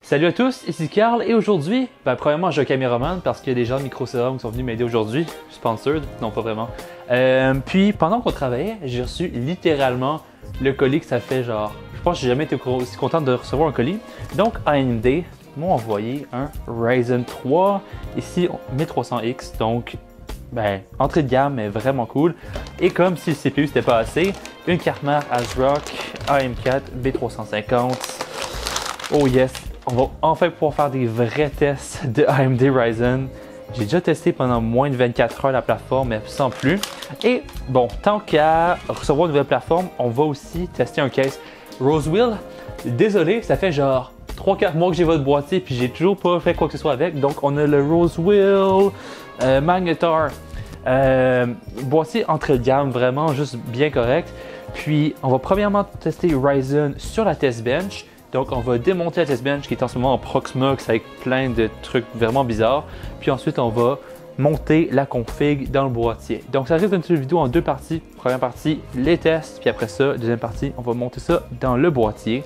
Salut à tous, ici Carl et aujourd'hui, premièrement j'ai un caméraman parce qu'il y a des gens de Microserum qui sont venus m'aider aujourd'hui, sponsored, non pas vraiment. Puis pendant qu'on travaillait, j'ai reçu littéralement le colis que ça fait genre, je pense que j'ai jamais été aussi content de recevoir un colis. Donc AMD m'ont envoyé un Ryzen 3, ici 1300X, donc entrée de gamme mais vraiment cool. Et comme si le CPU c'était pas assez, une carte mère ASRock AM4 B350. Oh yes! On va enfin pouvoir faire des vrais tests de AMD Ryzen. J'ai déjà testé pendant moins de 24 heures la plateforme, mais sans plus. Et bon, tant qu'à recevoir une nouvelle plateforme, on va aussi tester un case Rosewheel. Désolé, ça fait genre 3-4 mois que j'ai votre boîtier puis j'ai toujours pas fait quoi que ce soit avec. Donc on a le Rosewheel Magnetar. Boîtier entrée de gamme, vraiment juste bien correct. Puis on va premièrement tester Ryzen sur la test bench. Donc, on va démonter la test bench qui est en ce moment en Proxmox avec plein de trucs vraiment bizarres. Puis ensuite, on va monter la config dans le boîtier. Donc, ça risque d'être une vidéo en deux parties. Première partie, les tests. Puis après ça, deuxième partie, on va monter ça dans le boîtier.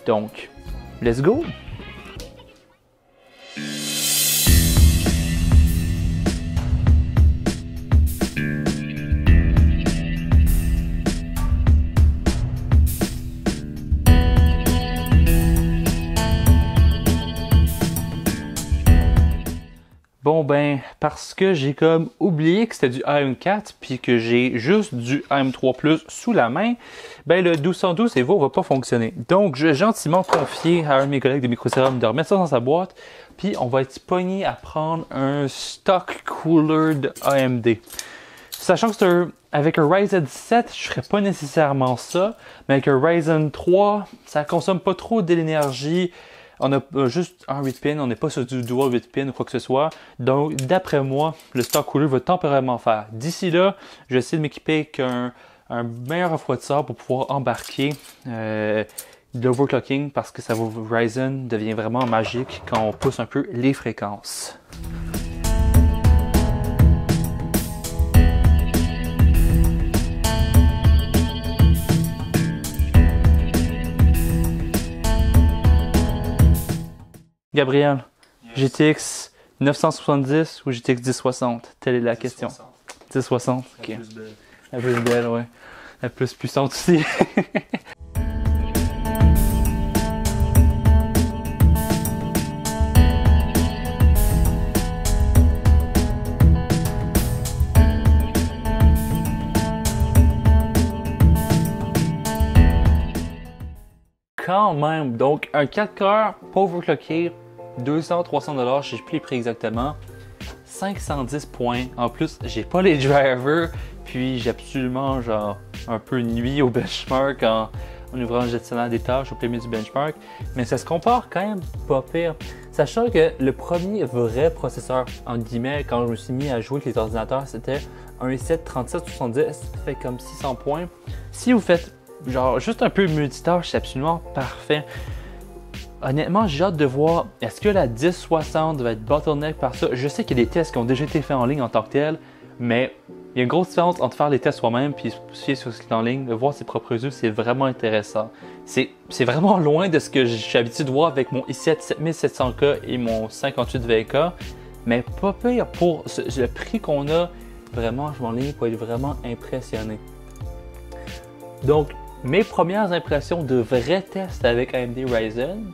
Donc, let's go! Bon parce que j'ai comme oublié que c'était du AM4 puis que j'ai juste du AM3 Plus sous la main, le 1212 Evo va pas fonctionner. Donc je vais gentiment confier à un de mes collègues de Microserum de remettre ça dans sa boîte, puis on va être pogné à prendre un stock cooler de AMD. Sachant que avec un Ryzen 7, je ferais pas nécessairement ça, mais avec un Ryzen 3, ça consomme pas trop de l'énergie. On a juste un 8 pin, on n'est pas sur du dual 8 pin ou quoi que ce soit. Donc, d'après moi, le stock cooler va temporairement faire. D'ici là, je vais essayer de m'équiper avec un meilleur refroidisseur pour pouvoir embarquer l'overclocking parce que Ryzen devient vraiment magique quand on pousse un peu les fréquences. Gabriel, GTX 970 ou GTX 1060? Telle est la question. 1060, ok. La plus belle, ouais. La plus puissante aussi. Quand même, donc un 4 cœurs, pas overclocké, 200-300$, je sais plus les prix exactement, 510 points. En plus, j'ai pas les drivers, puis j'ai absolument genre un peu nuit au benchmark en ouvrant le gestionnaire des tâches au plein milieu du benchmark, mais ça se compare quand même pas pire. Sachant que le premier vrai processeur, en guillemets, quand je me suis mis à jouer avec les ordinateurs, c'était un i7 3770, fait comme 600 points. Si vous faites genre juste un peu multitâche, c'est absolument parfait. Honnêtement, j'ai hâte de voir, est-ce que la 1060 va être bottleneck par ça? Je sais qu'il y a des tests qui ont déjà été faits en ligne en tant que tel, mais il y a une grosse différence entre faire les tests soi-même et se fier sur ce qui est en ligne, de voir ses propres yeux, c'est vraiment intéressant. C'est vraiment loin de ce que je suis habitué de voir avec mon i7 7700K et mon 5820K, mais pas pire pour le prix qu'on a. Vraiment, je m'enligne pour être vraiment impressionné. Donc, mes premières impressions de vrais tests avec AMD Ryzen,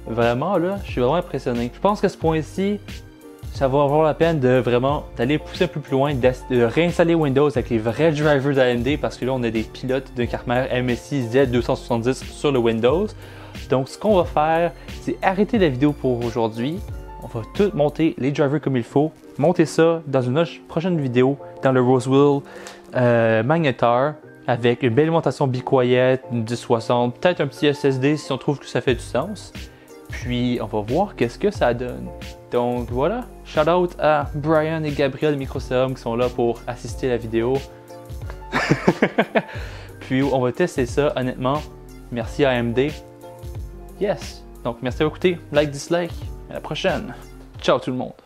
vraiment là, je suis vraiment impressionné. Je pense que ce point-ci, ça va avoir la peine d'aller pousser un peu plus loin, de réinstaller Windows avec les vrais drivers d'AMD parce que là, on a des pilotes de carte mère MSI Z270 sur le Windows. Donc, ce qu'on va faire, c'est arrêter la vidéo pour aujourd'hui. On va tout monter les drivers comme il faut, monter ça dans une prochaine vidéo dans le Rosewheel Magnetar, avec une belle alimentation Be Quiet, une 1060, peut-être un petit SSD si on trouve que ça fait du sens. Puis on va voir qu'est-ce que ça donne. Donc voilà, shout out à Brian et Gabriel de Microserum qui sont là pour assister à la vidéo. Puis on va tester ça, honnêtement. Merci à AMD. Yes! Donc merci d'avoir écouté, like, dislike, à la prochaine. Ciao tout le monde!